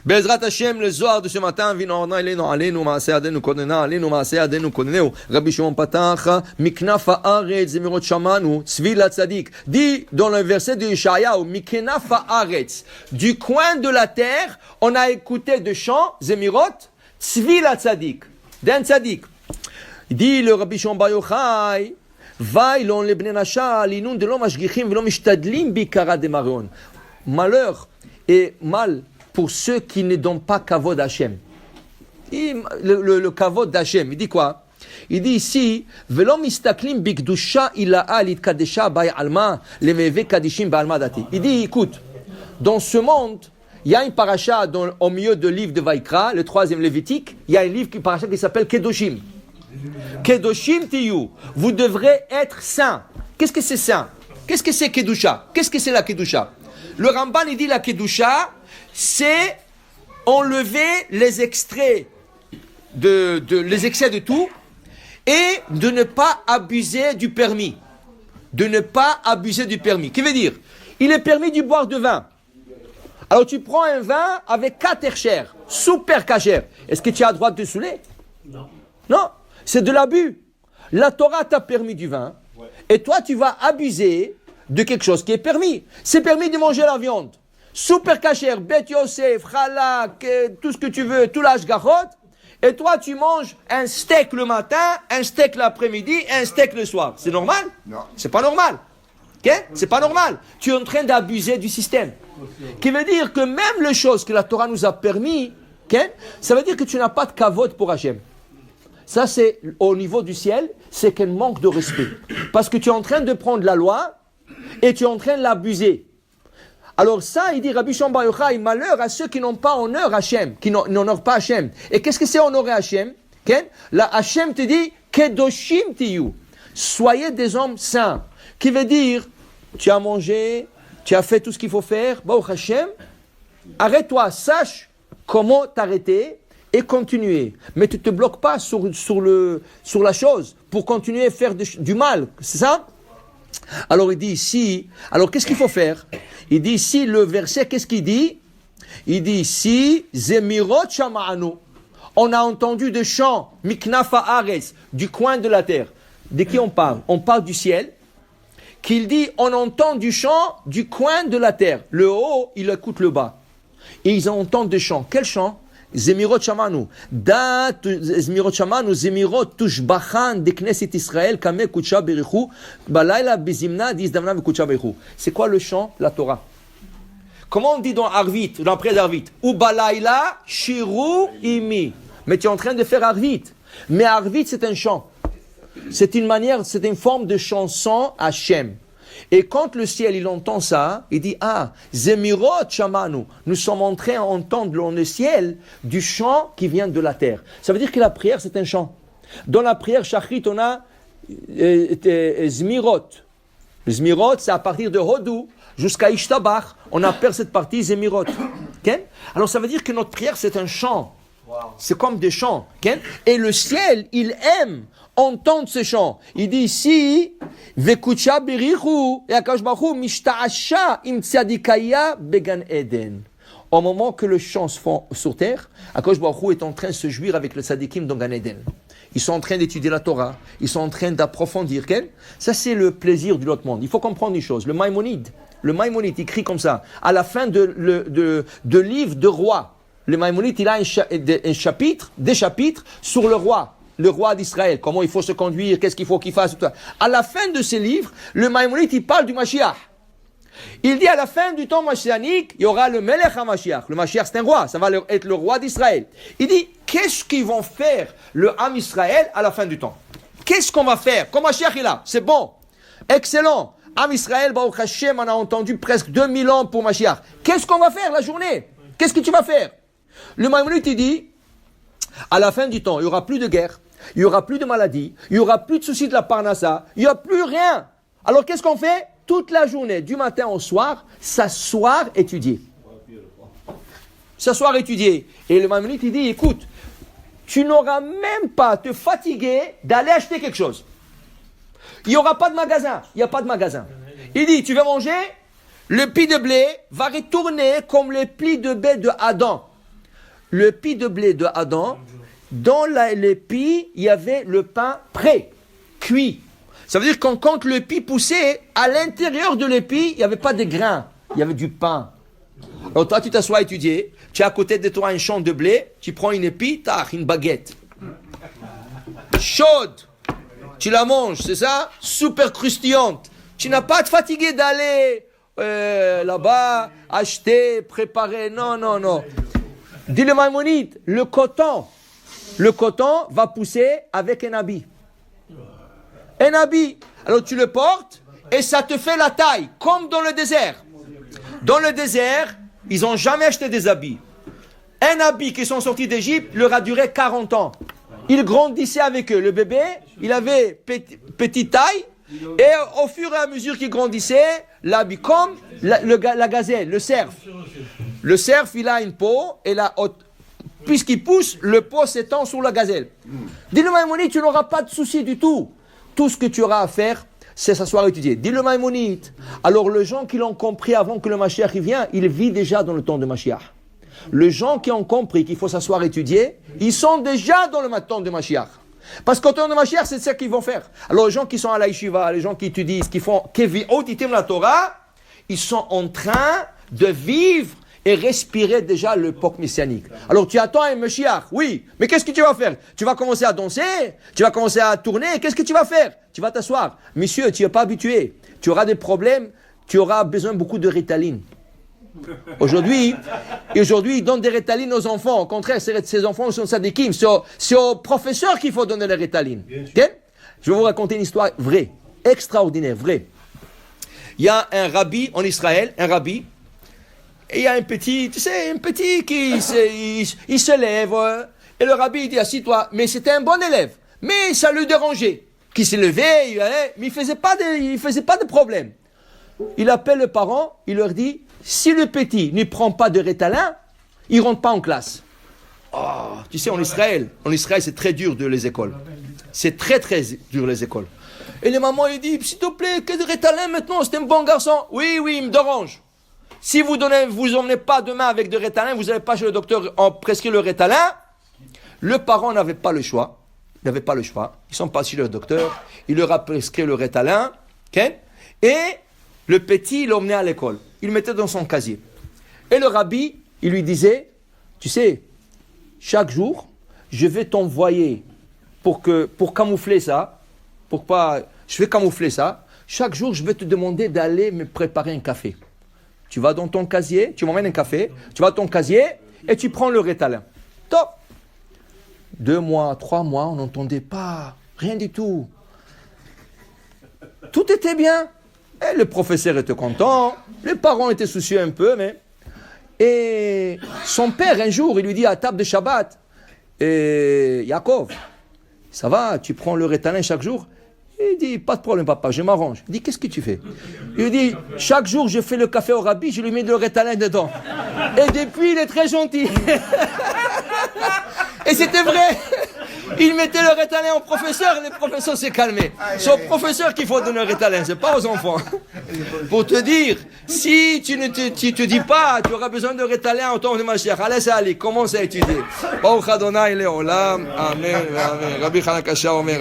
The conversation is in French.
בעזרת השם לזוהר de ce matin, vino עלינו מעשה ידינו כוננה, עלינו מעשה ידינו כוננהו. רבי שמעון פתח, מכנף הארץ זמירות שמענו, צבי לצדיק. dit dans le verset de Yeshayahu, מכנף הארץ, du coin de la terre, on a écouté de chants, זמירות, צבי לצדיק, d'un tzaddik. dit le Rabbi Shimon bar Yochai, ואילון לבני נשה, לינון דלא משגיחים ולא משתדלים בעיקרא דמריון. malheur et mal pour ceux qui ne donnent pas kavod Hashem. Le kavod d'Hashem, il dit quoi? Il dit ici, velo mistaklim bikdusha ilaha litkadesha bay alma lemeve kadishim ba alma dati. Il dit, écoute, dans ce monde, il y a une paracha au milieu du livre de Vaikra, le 3e Lévitique, il y a un livre, paracha qui s'appelle Kedoshim. Kedoshim tiyu, vous devrez être saints. Qu'est-ce que c'est saint? Qu'est-ce que c'est Kedusha? Qu'est-ce que c'est la Kedusha? Le Ramban, il dit la Kedusha, c'est enlever les extraits les excès de tout et de ne pas abuser du permis. De ne pas abuser du permis. Qui veut dire? Il est permis de boire du vin. Alors tu prends un vin avec 4 herchers, super kasher. Est-ce que tu as le droit de te saouler? Non. Non, c'est de l'abus. La Torah t'a permis du vin et toi tu vas abuser de quelque chose qui est permis. C'est permis de manger la viande. Super kasher, Bet Yosef, Chalak, tout ce que tu veux, tout l'ashgarot. Et toi, tu manges un steak le matin, un steak l'après-midi, un steak le soir. C'est normal? Non. C'est pas normal. Okay? C'est pas normal. Tu es en train d'abuser du système. Qui veut dire que même les choses que la Torah nous a permis, okay? Ça veut dire que tu n'as pas de kavod pour Hachem. Ça, c'est au niveau du ciel, c'est qu'un manque de respect. Parce que tu es en train de prendre la loi et tu es en train de l'abuser. Alors ça, il dit Rabbi Shimon bar Yochai, malheur à ceux qui n'ont pas honneur Hachem, qui n'honorent pas Hachem. Et qu'est-ce que c'est honorer Hachem? Okay? Là, Hachem te dit, Kedoshim tiyu, soyez des hommes saints. Qui veut dire, tu as mangé, tu as fait tout ce qu'il faut faire, Baruch Hachem, arrête-toi, sache comment t'arrêter et continuer. Mais tu ne te bloques pas sur la chose pour continuer à faire du mal, c'est ça? Alors il dit ici, alors qu'est-ce qu'il faut faire? Il dit ici, le verset, qu'est-ce qu'il dit? Il dit ici, Zemirot Shama'anu. On a entendu des chants, Miknafa Ares, du coin de la terre. De qui on parle? On parle du ciel. Qu'il dit, on entend du chant du coin de la terre. Le haut, il écoute le bas. Et ils entendent des chants. Quel chant? Zemirot Shamanu. Zemirot Shamanu, Zemirot Tushbachan de Knesset Israël, Kame Kucha Berichu, Balayla Bezimna, Dizdamna Kucha Berichu. C'est quoi le chant? La Torah. Comment on dit dans Arvit, dans la prière d'Arvit? Ou Balayla Shiru Imi. Mais tu es en train de faire Arvit. Mais Arvit, c'est un chant. C'est une manière, c'est une forme de chanson à Shem. Et quand le ciel, il entend ça, il dit, ah, Zemirot Shamanu, nous sommes en train d'entendre dans le ciel du chant qui vient de la terre. Ça veut dire que la prière, c'est un chant. Dans la prière Shachrit, on a Zmirot. Zmirot, c'est à partir de Hodou jusqu'à Ishtabach, on appelle cette partie Zemirot. Okay? Alors ça veut dire que notre prière, c'est un chant. Wow. C'est comme des chants. Okay? Et le ciel, il aime entendre ce chant. Il dit ici, Vekucha berichu, et Akash Baruch mishta'asha im tzadikaya began Eden. Au moment que le chant se fait sur terre, Akash Baruch est en train de se jouir avec le tzadikim dans Gan Eden. Ils sont en train d'étudier la Torah, ils sont en train d'approfondir. Okay? Ça, c'est le plaisir du autre monde. Il faut comprendre une chose. Le Maïmonide, il écrit comme ça. À la fin de livre de roi, le Maïmonide, il a des chapitres sur le roi d'Israël, comment il faut se conduire, qu'est-ce qu'il faut qu'il fasse, tout ça. À la fin de ce livre, le Maïmonide, il parle du Mashiach. Il dit à la fin du temps mashianique, il y aura le Melech HaMashiach. Le Mashiach, c'est un roi, ça va être le roi d'Israël. Il dit, qu'est-ce qu'ils vont faire le Ham Israël à la fin du temps? Qu'est-ce qu'on va faire? Comme Mashiach il a, c'est bon, excellent. Ham Israël, Baruch Hashem, on a entendu presque 2000 ans pour Mashiach. Qu'est-ce qu'on va faire la journée? Qu'est-ce que tu vas faire? Le Maïmonide, il dit, à la fin du temps, il n'y aura plus de guerre. Il n'y aura plus de maladie, il n'y aura plus de soucis de la parnassa, il n'y a plus rien. Alors qu'est-ce qu'on fait? Toute la journée, du matin au soir, s'asseoir, étudier. S'asseoir, étudier. Et le Maïmonide, il dit, écoute, tu n'auras même pas à te fatiguer d'aller acheter quelque chose. Il n'y aura pas de magasin, il n'y a pas de magasin. Il dit, tu veux manger? Le pli de blé va retourner comme le pli de blé de Adam. le pis de blé de Adam, dans les pis, il y avait le pain prêt, cuit. Ça veut dire que quand le pis poussait, à l'intérieur de l'épi, il n'y avait pas de grains, il y avait du pain. Alors toi, tu t'assois à étudier, tu as à côté de toi un champ de blé, tu prends une épi, tac, une baguette. Chaude, tu la manges, c'est ça? Super croustillante. Tu n'as pas à te fatiguer d'aller là-bas, acheter, préparer. Non, non, non. Dis le Maïmonide, le coton va pousser avec un habit. Un habit. Alors tu le portes et ça te fait la taille, comme dans le désert. Dans le désert, ils n'ont jamais acheté des habits. Un habit qui sont sortis d'Égypte leur a duré 40 ans. Ils grandissaient avec eux. Le bébé, il avait petite taille et au fur et à mesure qu'il grandissait, l'habit comme la gazelle, le cerf. Le cerf, il a une peau et puisqu'il pousse, le peau s'étend sur la gazelle. Dis-le Maïmonide, tu n'auras pas de souci du tout. Tout ce que tu auras à faire, c'est s'asseoir et étudier. Dis-le Maïmonide. Alors, les gens qui l'ont compris avant que le Mashiach vienne, il vit déjà dans le temps de Mashiach. Les gens qui ont compris qu'il faut s'asseoir et étudier, ils sont déjà dans le temps de Mashiach. Parce qu'au temps de Mashiach, c'est ce qu'ils vont faire. Alors, les gens qui sont à la yeshiva, les gens qui étudient, qui font Kevi'ot la Torah, ils sont en train de vivre et respirer déjà l'époque messianique. Alors tu attends un Mashiach, oui, mais qu'est-ce que tu vas faire? Tu vas commencer à danser, tu vas commencer à tourner, qu'est-ce que tu vas faire? Tu vas t'asseoir. Monsieur, tu n'es pas habitué, tu auras des problèmes, tu auras besoin beaucoup de Ritaline. Aujourd'hui, ils donnent des Ritaline aux enfants, au contraire, ces enfants sont sadikim, c'est aux professeurs qu'il faut donner les Ritaline. Okay? Je vais vous raconter une histoire vraie, extraordinaire, vraie. Il y a un rabbi en Israël, et il y a un petit qui il se lève, et le rabbi il dit, assis-toi, mais c'était un bon élève, mais ça le dérangeait, qui s'est levé, mais il faisait pas de problème. Il appelle les parents, il leur dit, si le petit ne prend pas de Ritalin, il rentre pas en classe. Oh, tu sais, en Israël, c'est très dur de les écoles. C'est très très dur les écoles. Et les mamans, il dit, s'il te plaît, que de Ritalin maintenant, c'est un bon garçon. Oui, il me dérange. Si vous emmenez pas demain avec de Ritalin, vous n'allez pas chez le docteur en prescrit le Ritalin. Le parent n'avait pas le choix. Ils sont passés chez le docteur. Il leur a prescrit le Ritalin. Okay? Et le petit, il l'emmenait à l'école. Il le mettait dans son casier. Et le rabbi, il lui disait, tu sais, chaque jour, je vais t'envoyer pour camoufler ça. Je vais camoufler ça. Chaque jour, je vais te demander d'aller me préparer un café. Tu vas dans ton casier, tu m'emmènes un café, tu vas dans ton casier et tu prends le Ritalin. Top. 2 mois, 3 mois, on n'entendait pas, rien du tout. Tout était bien. Et le professeur était content, les parents étaient soucieux un peu, mais... Et son père, un jour, il lui dit à table de Shabbat, Yaakov, ça va, tu prends le Ritalin chaque jour? Il dit, pas de problème papa, je m'arrange. Il dit, qu'est-ce que tu fais? Il dit, chaque jour je fais le café au rabbi, je lui mets le Ritalin dedans. Et depuis, il est très gentil. Et c'était vrai. Il mettait le Ritalin au professeur et le professeur s'est calmé. C'est au professeur qu'il faut donner le Ritalin, c'est pas aux enfants. Pour te dire, si tu ne te dis pas, tu auras besoin de Ritalin au temps de Mashiach. Allez, allez, commence à étudier. Baruch Adonai Leolam. Amen. Rabbi Hanakasha Omer.